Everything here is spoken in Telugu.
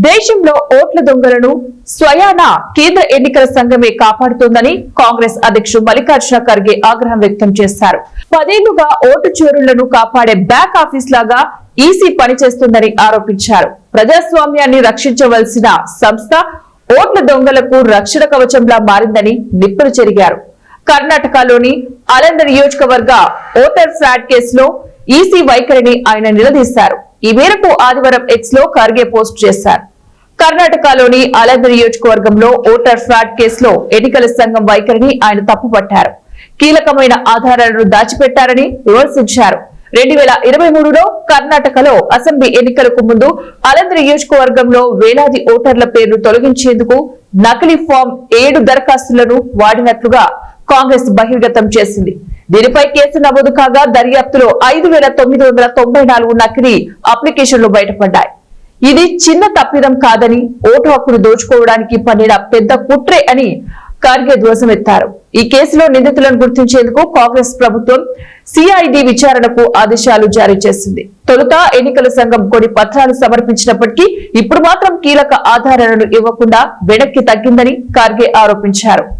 దేశంలో ఓట్ల దొంగలను స్వయాన కేంద్ర ఎన్నికల సంఘమే కాపాడుతోందని కాంగ్రెస్ అధ్యక్షుడు మల్లికార్జున ఖర్గే ఆగ్రహం వ్యక్తం చేశారు. 10 ఏళ్లుగా ఓటు చోరులను కాపాడే బ్యాక్ ఆఫీస్ లాగా ఈసీ పనిచేస్తుందని ఆరోపించారు. ప్రజాస్వామ్యాన్ని రక్షించవలసిన సంస్థ ఓట్ల దొంగలకు రక్షణ కవచంలా మారిందని నిప్పులు చెరిగారు. కర్ణాటకలోని అలంద నియోజకవర్గ ఓటర్ ఫ్రాడ్ కేసులో ఈసీ వైఖరిని ఆయన నిలదీశారు. ఈ మేరకు ఆదివారం ఎక్స్ లో ఖర్గే పోస్ట్ చేశారు. కర్ణాటకలోని అలంద నియోజకవర్గంలో ఓటర్ ఫ్రాడ్ కేసులో ఎన్నికల సంఘం వైఖరిని ఆయన తప్పుపట్టారు. కీలకమైన ఆధారాలను దాచిపెట్టారని విమర్శించారు. 2023లో కర్ణాటకలో అసెంబ్లీ ఎన్నికలకు ముందు అలంద నియోజకవర్గంలో వేలాది ఓటర్ల పేర్లు తొలగించేందుకు నకిలీ ఫామ్ 7 దరఖాస్తులను వాడినట్లుగా కాంగ్రెస్ బహిర్గతం చేసింది. దీనిపై కేసు నమోదు కాగా దర్యాప్తులో 5,994 నకిలీ అప్లికేషన్లు బయటపడ్డాయి. ఇది చిన్న తప్పిదం కాదని, ఓటు హక్కును దోచుకోవడానికి పన్నిన పెద్ద కుట్రే అని ఖర్గే ధ్వజమెత్తారు. ఈ కేసులో నిందితులను గుర్తించేందుకు కాంగ్రెస్ ప్రభుత్వం సిఐడి విచారణకు ఆదేశాలు జారీ చేసింది. తొలుత ఎన్నికల సంఘం కొన్ని పత్రాలు సమర్పించినప్పటికీ ఇప్పుడు మాత్రం కీలక ఆధారాలను ఇవ్వకుండా వెనక్కి తగ్గిందని ఖర్గే ఆరోపించారు.